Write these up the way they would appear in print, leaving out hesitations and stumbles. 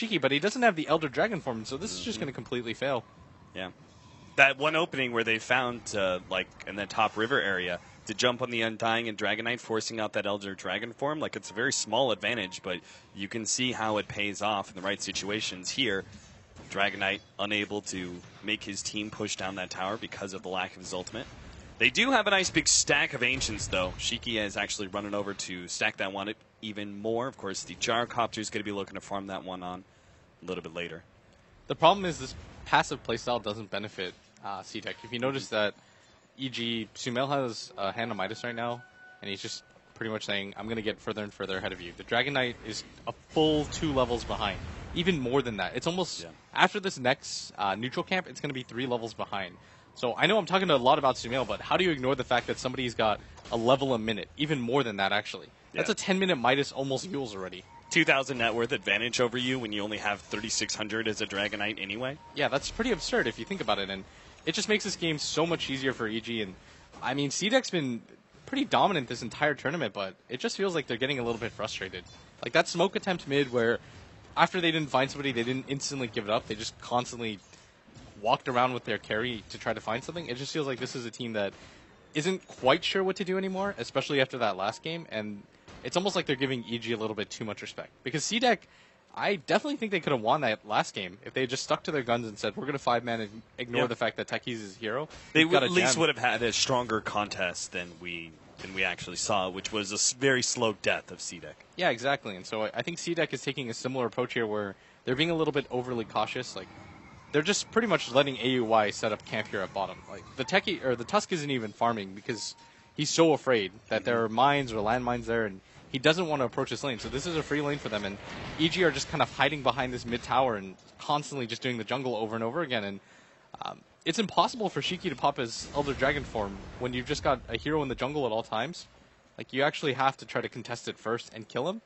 Cheeky, but he doesn't have the Elder Dragon form, so this is just going to completely fail. Yeah. That one opening where they found, like, in the top river area, to jump on the Undying and Dragonite, forcing out that Elder Dragon form, like, it's a very small advantage, but you can see how it pays off in the right situations here. Dragonite unable to make his team push down that tower because of the lack of his ultimate. They do have a nice big stack of Ancients, though. Shiki is actually running over to stack that one even more. Of course, the Gyrocopter is going to be looking to farm that one on a little bit later. The problem is this passive playstyle doesn't benefit C-Tech. If you notice that, e.g., Sumail has a hand on Midas right now, and he's just pretty much saying, I'm going to get further and further ahead of you. The Dragonite is a full 2 levels behind. Even more than that. It's almost, after this next neutral camp, it's going to be 3 levels behind. So I know I'm talking a lot about Sumail, but how do you ignore the fact that somebody's got a level a minute? Even more than that, actually. That's a 10-minute Midas almost Yules already. 2,000 net worth advantage over you when you only have 3,600 as a Dragonite anyway? Yeah, that's pretty absurd if you think about it, and it just makes this game so much easier for EG. And I mean, C-Deck's been pretty dominant this entire tournament, but it just feels like they're getting a little bit frustrated. Like that smoke attempt mid where after they didn't find somebody, they didn't instantly give it up. They just constantly walked around with their carry to try to find something. It just feels like this is a team that isn't quite sure what to do anymore, especially after that last game. And it's almost like they're giving EG a little bit too much respect. Because C-Deck, I definitely think they could have won that last game if they had just stuck to their guns and said, we're going to 5-man and ignore the fact that Techies is hero. They at least would have had a stronger contest than we actually saw, which was a very slow death of C-Deck. Yeah, exactly. And so I think C-Deck is taking a similar approach here where they're being a little bit overly cautious. Like, they're just pretty much letting AUY set up camp here at bottom. Like the Tusk isn't even farming because he's so afraid that there are mines or landmines there, and he doesn't want to approach this lane. So this is a free lane for them, and EG are just kind of hiding behind this mid tower and constantly just doing the jungle over and over again. And it's impossible for Shiki to pop his Elder Dragon form when you've just got a hero in the jungle at all times. Like, you actually have to try to contest it first and kill him.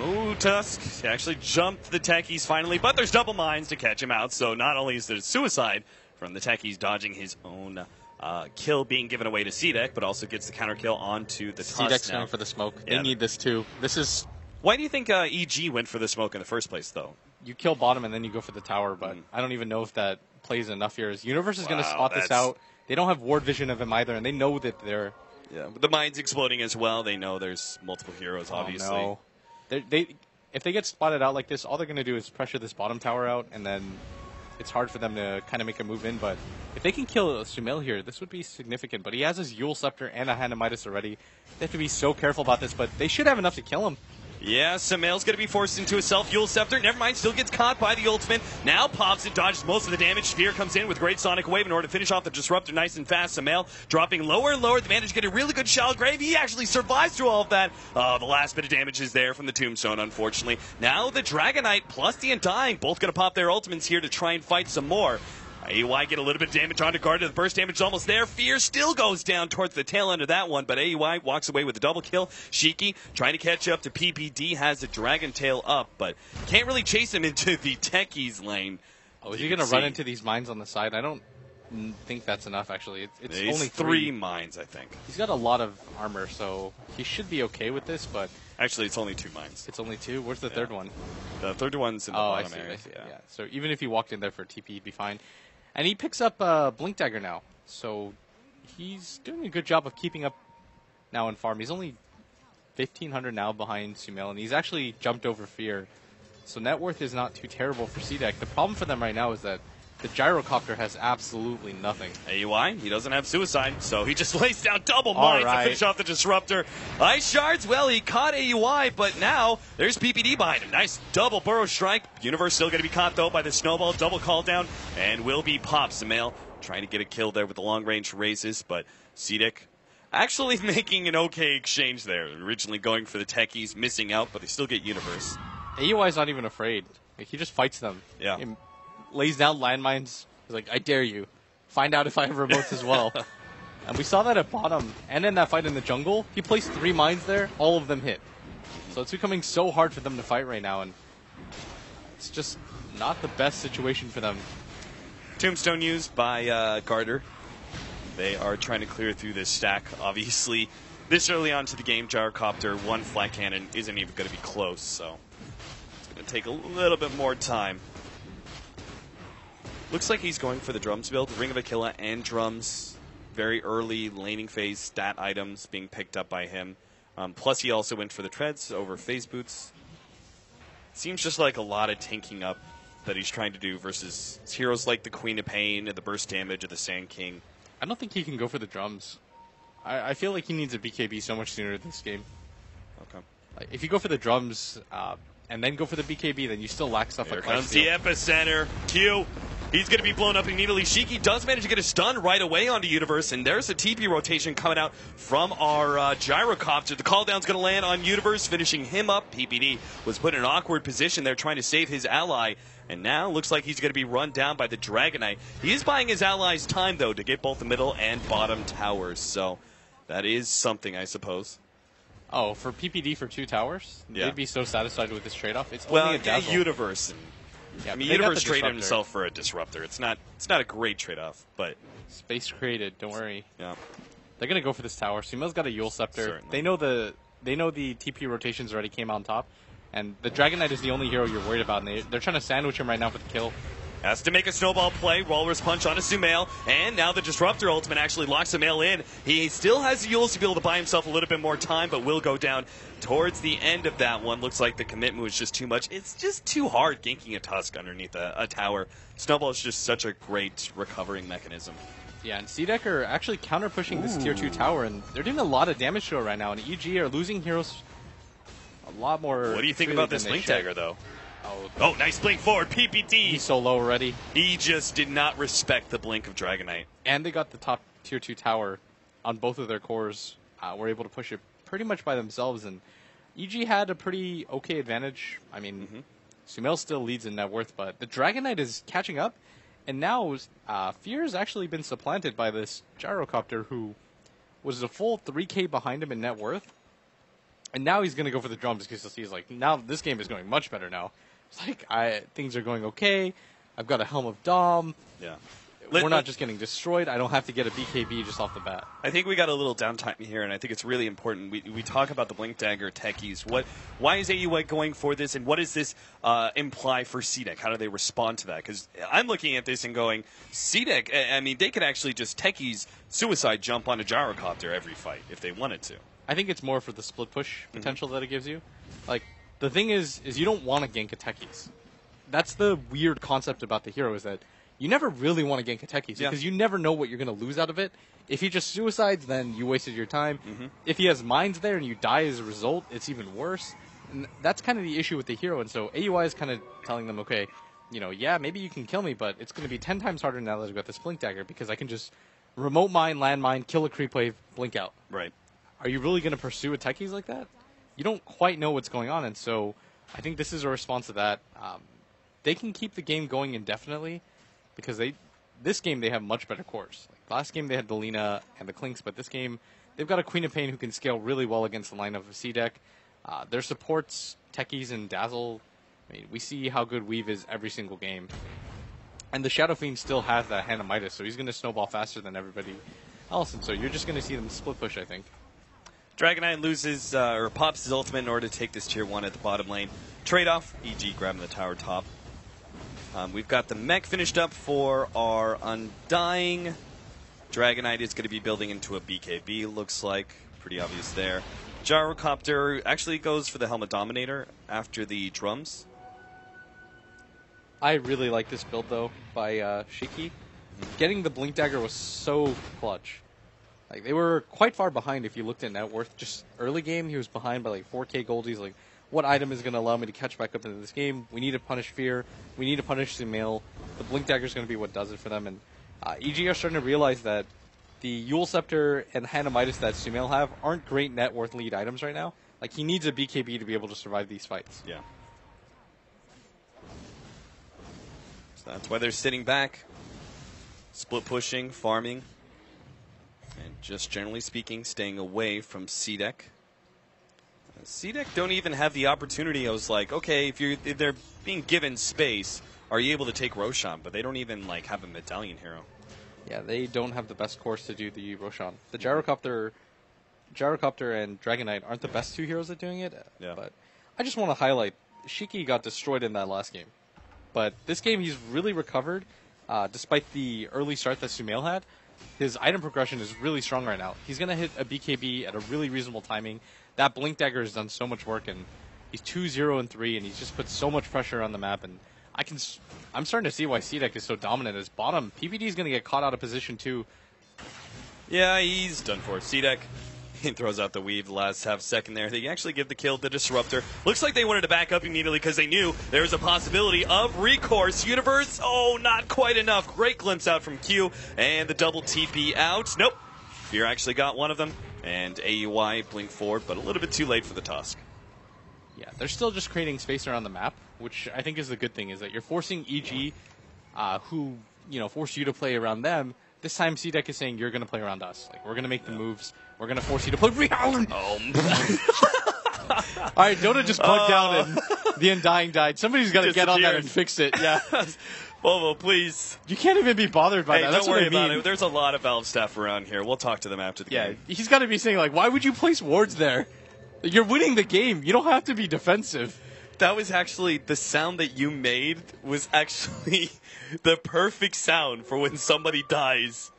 Oh, Tusk actually jumped the Techies finally, but there's double mines to catch him out. So not only is there suicide from the Techies dodging his own kill being given away to C-Deck, but also gets the counter kill onto the Tusk. C-Deck's going for the smoke. They need this too. This is... Why do you think EG went for the smoke in the first place, though? You kill bottom and then you go for the tower, but I don't even know if that plays enough here. Universe is going to spot this out. They don't have ward vision of him either, and they know that they're... Yeah, but the mine's exploding as well. They know there's multiple heroes, obviously. No. If they get spotted out like this, all they're going to do is pressure this bottom tower out, and then it's hard for them to kind of make a move in. But if they can kill Sumail here, this would be significant. But he has his Yule Scepter and a Hand of Midas already. They have to be so careful about this, but they should have enough to kill him. Yeah, Sumail's going to be forced into a self-Yule Scepter. Never mind, still gets caught by the ultimate. Now pops and dodges most of the damage. Sphere comes in with great Sonic Wave in order to finish off the Disruptor nice and fast. Sumail dropping lower and lower. The Vantage getting a really good Shallow Grave. He actually survives through all of that. The last bit of damage is there from the Tombstone, unfortunately. Now the Dragonite plus the Undying, both going to pop their ultimates here to try and fight some more. AUI get a little bit of damage onto guard. The burst damage is almost there. Fear still goes down towards the tail end of that one, but AUI walks away with a double kill. Shiki trying to catch up to PPD, has the Dragon Tail up, but can't really chase him into the Techies lane. Oh, is he going to run into these mines on the side? I don't think that's enough, actually. It's only three mines, I think. He's got a lot of armor, so he should be okay with this, but... Actually, it's only 2 mines. It's only 2? Where's the third one? The third one's in the bottom area. I see. Yeah. So even if he walked in there for TP, he'd be fine. And he picks up Blink Dagger now, so he's doing a good job of keeping up now in farm. He's only 1,500 now behind Sumail, and he's actually jumped over Fear. So net worth is not too terrible for C-Deck. The problem for them right now is that the Gyrocopter has absolutely nothing. AUI, he doesn't have Suicide, so he just lays down double mines to finish off the Disruptor. Ice Shards, well, he caught AUI, but now there's PPD behind him. Nice double Burrow Strike. Universe still going to be caught, though, by the Snowball. Double call down, and will be popped. Sumail trying to get a kill there with the long-range raises, but C-Deck actually making an okay exchange there. Originally going for the Techies, missing out, but they still get Universe. AUI's not even afraid. Like, he just fights them. Yeah. He lays down landmines. He's like, I dare you. Find out if I have remotes as well. And we saw that at bottom. And in that fight in the jungle, he placed 3 mines there. All of them hit. So it's becoming so hard for them to fight right now. And it's just not the best situation for them. Tombstone used by Carter. They are trying to clear through this stack. Obviously, this early on to the game, Gyrocopter, 1 flat cannon isn't even going to be close. So Gonna take a little bit more time. Looks like he's going for the drums build. Ring of Aquila and drums. Very early laning phase stat items being picked up by him. Plus he also went for the treads over phase boots. Seems just like a lot of tanking up that he's trying to do versus heroes like the Queen of Pain and the burst damage of the Sand King. I don't think he can go for the drums. I feel like he needs a BKB so much sooner this game. Okay. Like, if you go for the drums and then go for the BKB, then you still lack stuff Here like comes the epicenter. Q. He's going to be blown up immediately. Shiki does manage to get a stun right away onto Universe, and there's a TP rotation coming out from our gyrocopter. The call down's going to land on Universe, finishing him up. PPD was put in an awkward position there trying to save his ally, and now looks like he's going to be run down by the Dragonite. He is buying his allies time, though, to get both the middle and bottom towers, so that is something, I suppose. Oh, for PPD for 2 towers? Yeah. They'd be so satisfied with this trade-off. It's Well, only a dazzle. Universe. Yeah, I mean, they got Universe the traded disruptor. himself for a disruptor. It's not a great trade-off, but Space created, don't worry. yeah. They're going to go for this tower. Sumail's got a Yule Scepter. Certainly. They know the TP rotations already came on top. And the Dragonite is the only hero you're worried about. And they're trying to sandwich him right now for the kill. Has to make a snowball play. Walrus punch on a Sumail. And now the Disruptor ultimate actually locks Sumail in. He still has the Yules to be able to buy himself a little bit more time, but will go down towards the end of that one. Looks like the commitment was just too much. It's just too hard ganking a Tusk underneath a tower. Snowball is just such a great recovering mechanism. Yeah, and C-Deck are actually counter-pushing this Tier 2 tower, and they're doing a lot of damage to it right now, and EG are losing heroes a lot more. What do you think about this Blink Dagger, though? Oh, nice blink forward. PPD. he's so low already. He just did not respect the blink of Dragonite. And they got the top Tier 2 tower on both of their cores. Were able to push it pretty much by themselves, and EG had a pretty okay advantage. I mean, Sumail still leads in net worth, but the Dragonite is catching up, and now Fear has actually been supplanted by this Gyrocopter, who was a full 3K behind him in net worth. And now he's going to go for the drums because he's like, now this game is going much better now. It's like, things are going okay. I've got a Helm of Dom. Yeah. We're not just getting destroyed. I don't have to get a BKB just off the bat. I think we got a little downtime here, and I think it's really important. We talk about the Blink Dagger techies. Why is AUA going for this, and what does this imply for C-Deck? How do they respond to that? Because I'm looking at this and going, C-Deck, I mean, they could actually just techies suicide jump on a gyrocopter every fight if they wanted to. I think it's more for the split push potential that it gives you. Like, the thing is you don't want to gank a techies. That's the weird concept about the hero, is that you never really want to gank a techies because you never know what you're going to lose out of it. If he just suicides, then you wasted your time. If he has mines there and you die as a result, it's even worse. And that's kind of the issue with the hero. And so AUI is kind of telling them, okay, yeah, maybe you can kill me, but it's going to be 10 times harder now that I've got this Blink Dagger because I can just remote mine, land mine, kill a creep wave, blink out. Right. Are you really going to pursue a techies like that? You don't quite know what's going on, and so I think this is a response to that. They can keep the game going indefinitely because this game they have much better cores. Like last game they had the Lina and the Clinks, but this game they've got a Queen of Pain who can scale really well against the line of a C-Deck. Their supports, techies and Dazzle, I mean, we see how good Weave is every single game. And the Shadow Fiend still has that Hand of Midas, so he's going to snowball faster than everybody else, and so you're just going to see them split push, I think. Dragonite loses or pops his ultimate in order to take this tier 1 at the bottom lane. Trade-off, EG grabbing the tower top. We've got the mech finished up for our Undying. Dragonite is going to be building into a BKB, looks like. Pretty obvious there. Gyrocopter actually goes for the Helmet Dominator after the drums. I really like this build, though, by Shiki. Getting the Blink Dagger was so clutch. Like, they were quite far behind if you looked at net worth. Just early game, he was behind by like 4K gold. He's like, what item is going to allow me to catch back up into this game? We need to punish Fear. We need to punish Sumail. The Blink Dagger is going to be what does it for them. And EG are starting to realize that the Yule Scepter and Hand of Midas that Sumail have aren't great net worth lead items right now. Like, he needs a BKB to be able to survive these fights. Yeah. So that's why they're sitting back, split pushing, farming. And just generally speaking, staying away from C-Deck. C-Deck don't even have the opportunity. I was like, okay, if they're being given space, are you able to take Roshan? But they don't even like have a medallion hero. Yeah, they don't have the best course to do the Roshan. The Gyrocopter and Dragonite aren't the best two heroes at doing it. Yeah. But I just want to highlight Shiki got destroyed in that last game. But this game, he's really recovered, despite the early start that Sumail had. His item progression is really strong right now. He's going to hit a BKB at a really reasonable timing. That Blink Dagger has done so much work, and he's 2-0-3, and he's just put so much pressure on the map. And I'm starting to see why C-Deck is so dominant as bottom. PPD is going to get caught out of position too. Yeah, he's done for. C-Deck, he throws out the weave the last half second there. They actually give the kill to Disruptor. Looks like they wanted to back up immediately because they knew there was a possibility of recourse. Universe, oh, not quite enough. Great glimpse out from Q, and the double TP out. Nope. Fear actually got one of them, and AUI blink forward, but a little bit too late for the Tusk. Yeah, they're still just creating space around the map, which I think is the good thing, is that you're forcing EG, who, force you to play around them. This time C-Deck is saying, you're going to play around us. Like, we're going to make the moves. We're going to force you to play Realm. All right, Dota just bugged out and the Undying died. Somebody's got to get on that and fix it. Yeah. Bobo, please. You can't even be bothered by that. That's don't worry what I mean. about it. There's a lot of Valve staff around here. We'll talk to them after the game. Yeah, he's got to be saying, like, why would you place wards there? You're winning the game. You don't have to be defensive. That was actually, the sound that you made was actually the perfect sound for when somebody dies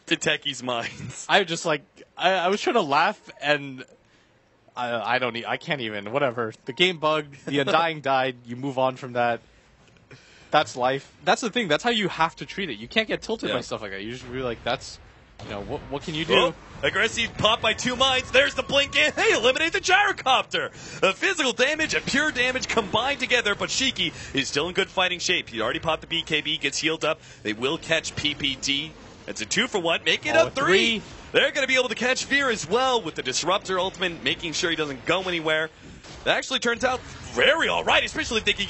to Techie's minds. I just I was trying to laugh and I can't even, whatever. The game bugged, the Undying died, you move on from that. That's life. That's the thing, that's how you have to treat it. You can't get tilted by stuff like that. You just be like, that's, what can you do? Oh, aggressive pop by 2 Minds. There's the blink in. They eliminate the gyrocopter. The physical damage and pure damage combined together, but Shiki is still in good fighting shape. He already popped the BKB, gets healed up. They will catch PPD. It's a 2-for-1, make it a 3. They're going to be able to catch Fear as well with the Disruptor ultimate, making sure he doesn't go anywhere. That actually turns out very all right, especially if they can get